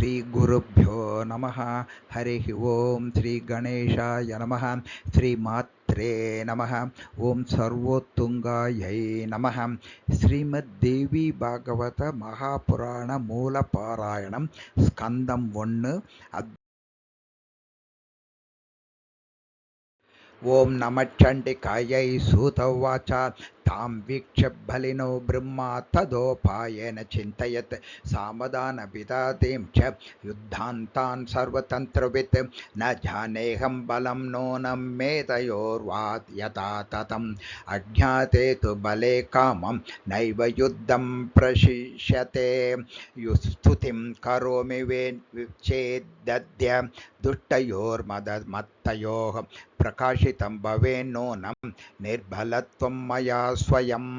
श्रीगुरुभ्यो नमः। हरिः ओं श्रीगणेशाय नमः। श्रीमात्रे नमः। ओं सर्वोत्तुंगायै नमः। श्रीमद्देवी भागवत महापुराण मूलपारायणं स्कंदं 1 ओं नमः चण्डिकायै सूत उवाच तां वीक्ष्य बलिनो ब्रह्मा तदोपायेन चिन्तयत् सामदानविदातीं च युद्धान्तान् सर्वतन्त्रवित् न जानेऽहं बलं नूनं मेतयोर्वात् यथा ततम् अज्ञाते तु बले कामं नैव युद्धं प्रशिष्यते स्तुतिं करोमि चेदद्य दुष्टयोर्मदमत्तयोः प्रकाशितं भवेन्नूनं निर्बलत्वं मया स्वयम्।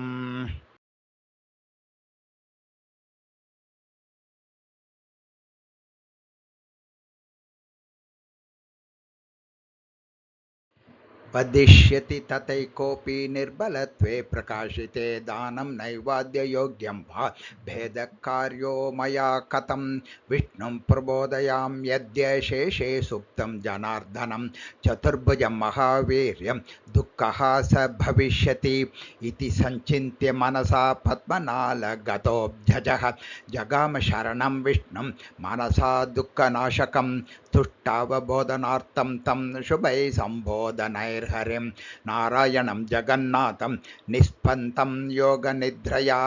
वदिष्यति तथैकोऽपि निर्बलत्वे प्रकाशिते दानं नैवाद्ययोग्यं वा भेदकार्यो मया कथं विष्णुं प्रबोधयामि यद्य शेषे सुप्तं जनार्दनं चतुर्भुजं महावीर्यं दुःखः स भविष्यति इति संचिन्त्य मनसा पद्मनालगतोऽब्जजः जगाम शरणं विष्णुं मनसा दुःखनाशकं तुष्टावबोधनार्थं तं शुभैः सम्बोधनैर्हरिं नारायणं जगन्नाथं निस्पन्दं योगनिद्रया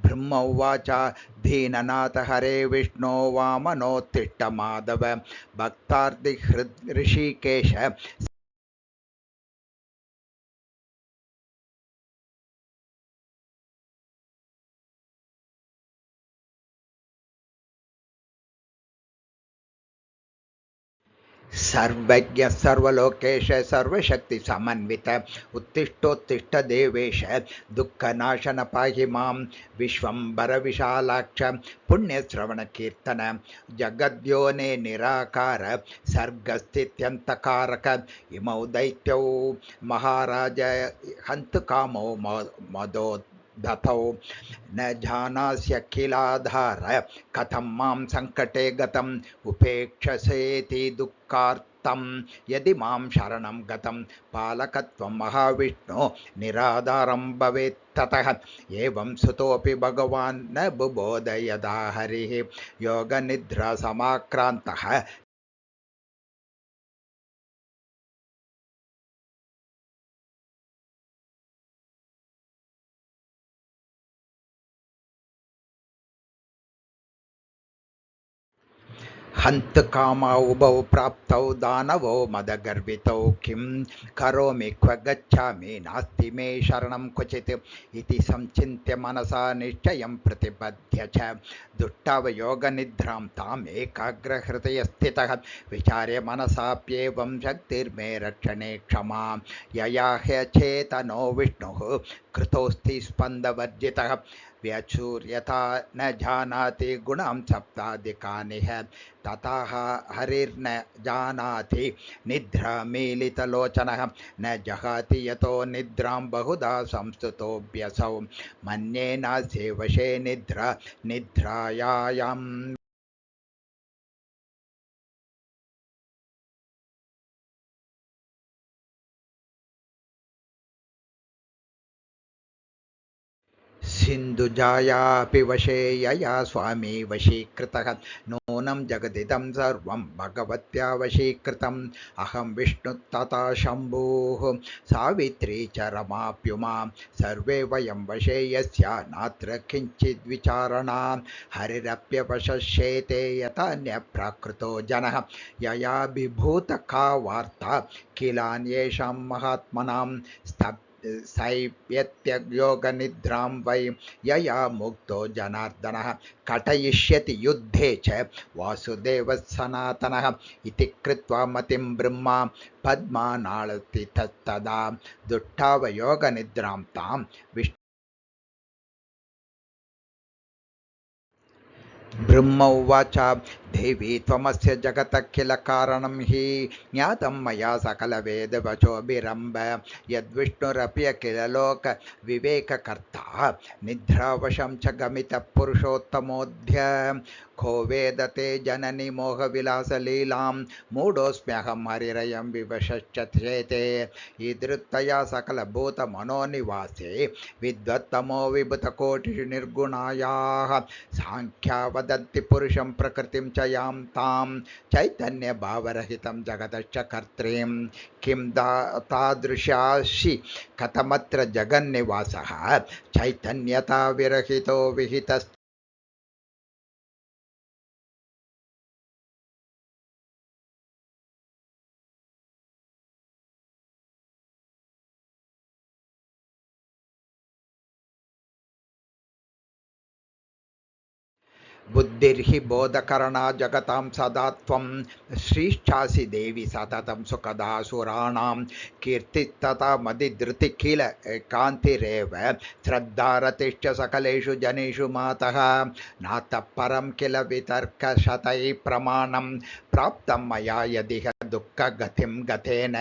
ब्रह्म उवाच दीननाथ हरे विष्णो वामनोत्तिष्ठ माधव भक्तार्तिहृद् ऋषिकेश सर्वज्ञ सर्वलोकेश सर्वशक्ति समन्वित उत्तिष्ठोत्तिष्ठ देवेश दुःखनाशन पाहि मां विश्वंभर विशालाक्ष पुण्यश्रवण कीर्तन जगद्योने निराकार सर्गस्थित्यन्तकारक इमौ दैत्यौ महाराज हन्तकामौ मदो दतौ न जानास्यखिलाधार कथं मां संकटे गतम् उपेक्षसेति दुःखार्तं यदि मां शरणं गतं पालकत्वं महाविष्णु निराधारं भवेत् ततः एवं सुतोऽपि भगवान् न बुबोध यदा हरिः योगनिद्रा समाक्रान्तः हन्तकामा उभौ प्राप्तौ दानवो मदगर्वितौ किं करोमि क्व गच्छामि नास्ति मे शरणं क्वचित् इति संचिन्त्य मनसा निश्चयं प्रतिपद्य च दुष्टावयोगनिद्रां ताम् एकाग्रहृदयस्थितः विचार्य मनसाप्येवं शक्तिर्मे रक्षणे क्षमा यया ह्यचेतनो विष्णुः कृतोऽस्ति स्पन्दवर्जितः व्यचूर्यथा न जानाति गुणां सप्ताधिकानि तथा हरिर्न जानाति निद्रामीलितलोचनः न जहाति यतो निद्रां बहुधा संस्तुतोऽभ्यसौ मन्ये नास्ति वशे निद्रा निद्रायां सिन्धुजायापि वशे यया स्वामी वशीकृतः नूनं जगदिदं सर्वं भगवत्या वशीकृतम् अहं विष्णुस्तथा शम्भुः सावित्री च रमाप्युमा सर्वे वयं वशे यस्या नात्र किञ्चिद्विचारणा हरिरप्यवशस्येते यथान्यप्राकृतो जनः यया विभूतका वार्ता किलान्येषां महात्मनां सैव्यत्ययोगनिद्रां वै यया मुक्तो जनार्दनः कटयिष्यति युद्धे च वासुदेवः सनातनः इति कृत्वा मतिं ब्रह्मा पद्मानाळति तदा दुष्टावयोगनिद्रां तां ब्रह्म उवाच देवी त्वमस्य जगतखिलकारणं हि ज्ञातं मया सकलवेदवचोभिरम्ब यद्विष्णुरपि अखिल लोकविवेककर्ता निद्रावशं च गमितः पुरुषोत्तमोऽध्य को वेदते जननि मोहविलासलीलां मूढोऽस्म्यहं हरिरयं विवशश्च चेते ईदृत्तया सकलभूतमनोनिवासे विद्वत्तमो विभुतकोटिषु निर्गुणायाः सांख्या वदन्ति पुरुषं प्रकृतिं च यां तां चैतन्यभावरहितं जगतश्च कर्त्रीं किं तादृशासि कथमत्र जगन्निवासः चैतन्यता विरहितो विहितः बुद्धिर्हि बोधकरणा जगतां सदा त्वं श्रीश्चासि देवि सततं सुखदा सुराणां कीर्तिस्तथा मदिधृति किल कान्तिरेव श्रद्धारतिश्च सकलेषु जनेषु मातः नातः परं किल वितर्कशतैः प्रमाणं प्राप्तं मया यदिह दुःखगतिं गतेन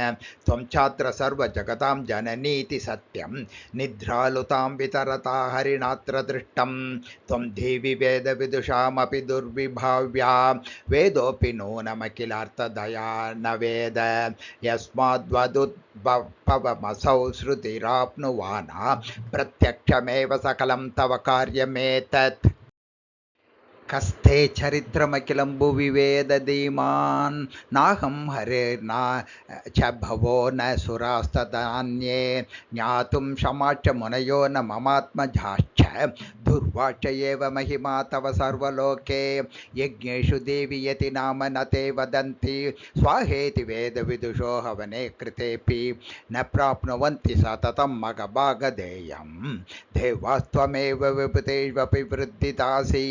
त्वं चात्र सर्वजगतां जननीति सत्यं निद्रालुतां वितरता हरिणात्र दृष्टं त्वं देवि वेदविदुषामपि दुर्विभाव्या वेदोऽपि नूनमखिलार्थदया न वेद यस्माद्वदुद्भवमसौ श्रुतिराप्नुवाना प्रत्यक्षमेव सकलं तव कार्यमेतत् कस्ते चरित्रमखिलं भुवि वेदधीमान् नाहं हरिर्ना च भवो न सुरास्तदान्ये ज्ञातुं क्षमाश्च मुनयो न ममात्मजाश्च दुर्वाच एव महिमा तव सर्वलोके यज्ञेषु देवि यति नाम न ते वदन्ति स्वाहेति वेदविदुषो हवने कृतेऽपि न प्राप्नुवन्ति सततं मघभागधेयं देवास्त्वमेव विभूतेष्वपि वृद्धिदासि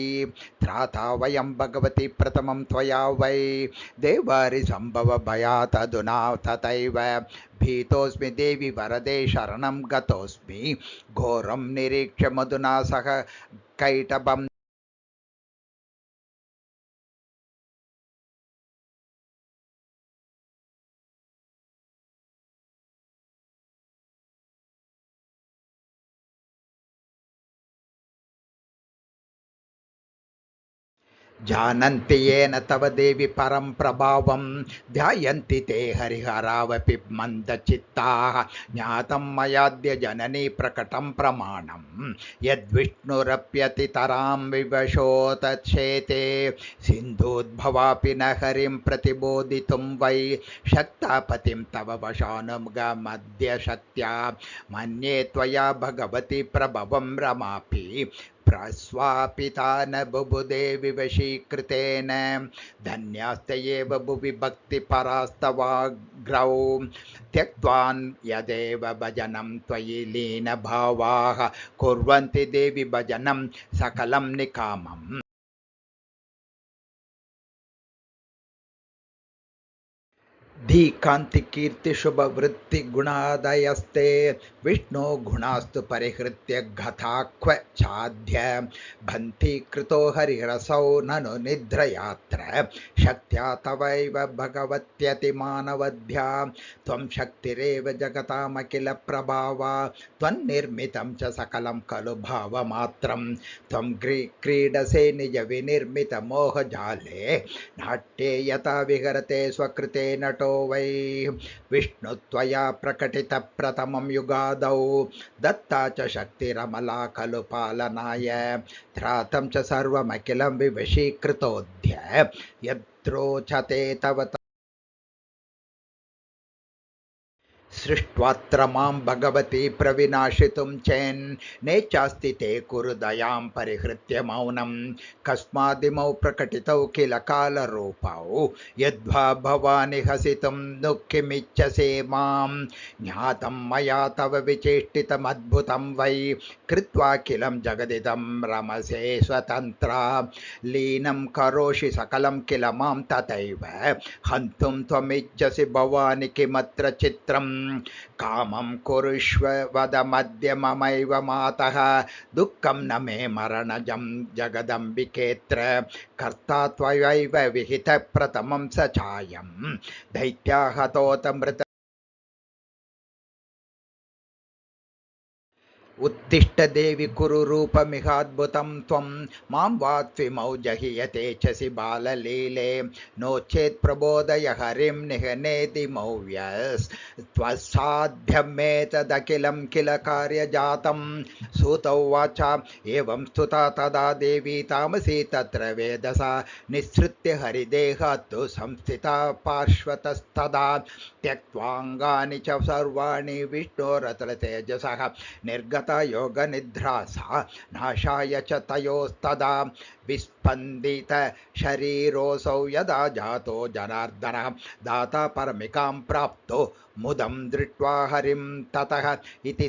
त्राता वयं भगवती प्रथमं त्वया वै देवारिसम्भव भयात् अधुना तथैव भीतोऽस्मि देवि वरदे शरणं गतोऽस्मि घोरं निरीक्ष्य मधुना सह कैटभं जानन्ति येन तव देवि परं प्रभावं ध्यायन्ति ते हरिहरावपि मन्दचित्ताः ज्ञातं मयाद्य जननी प्रकटं प्रमाणं यद्विष्णुरप्यतितरां विवशोतच्छेते सिन्धूद्भवापि न हरिं प्रतिबोधितुं वै शक्तापतिं तव वशानुगमद्य शक्त्या मन्ये त्वया भगवती प्रभवं रमापि प्रस्वापिता न बुबुधे विवशीकृतेन धन्यास्त एव भुवि भक्तिपरास्तवाग्रौ त्यक्त्वान् यदेव भजनं त्वयि लीनभावाः कुर्वन्ति देवि भजनं सकलं निकामम् धीकांति कीर्ति शुभ वृत्ति गुणादयस्ते विष्णु गुणास्तु परिहृत्य घताक्व चाद्य भन्ति कृतो हरिरसौ ननु निद्रयात्र शक्त्या तवैव भगवत्यतिमानवध्या त्वं शक्तिरेव जगतामखिल प्रभावा त्वन्निर्मितं च सकलं खलु भावमात्रं त्वं क्रीडसे निज विनिर्मित मोहजाले नाट्ये यथा विहरते स्वकृते नटो वै विष्णुत्वया प्रकटित प्रथमं युगादौ दत्ता च शक्तिरमला खलु पालनाय त्रातं च सर्वमखिलं विवशीकृतोऽद्य यत्रोचते तव सृष्ट्वात्र मां भगवती प्रविनाशितुं चेन्नेचास्ति ते कुरु दयां परिहृत्य मौनं कस्मादिमौ प्रकटितौ किल कालरूपौ यद्वा भवानि हसितुं दुःखिमिच्छसे मां ज्ञातं मया तव विचेष्टितमद्भुतं वै कृत्वा किलं जगदिदं रमसे स्वतन्त्रा लीनं करोषि सकलं किल मां तथैव हन्तुं त्वमिच्छसि भवानि किमत्र चित्रं कामं कुरुष्व वद मध्यममैव मातः दुःखं न मे मरणजं जगदम्बिकेऽत्र कर्ता त्वयैव विहितः प्रथमं स चायं दैत्या हतोत मृत उत्तिष्ठ देवि कुरु रूपमिहाद्भुतं त्वं मां वात्विमौ जहियते चसि बाललीले नो चेत् प्रबोधय हरिं निहनेति मौव्यस्त्वसाध्यमेतदखिलं किल कार्यजातं सूत उवाच एवं स्तुता तदा देवी तामसी तत्र वेदसा निःसृत्य हरिदेहात्तु संस्थिता पार्श्वतस्तदा त्यक्त्वाङ्गानि च सर्वाणि विष्णोरतलतेजसः निर्गता योगनिद्रासा नाशाय च तयोस्तदा विस्पन्दित शरीरोऽसौ यदा जातो जनार्दनः दाता परमिकां प्राप्तो मुदं दृष्ट्वा हरिं ततः इति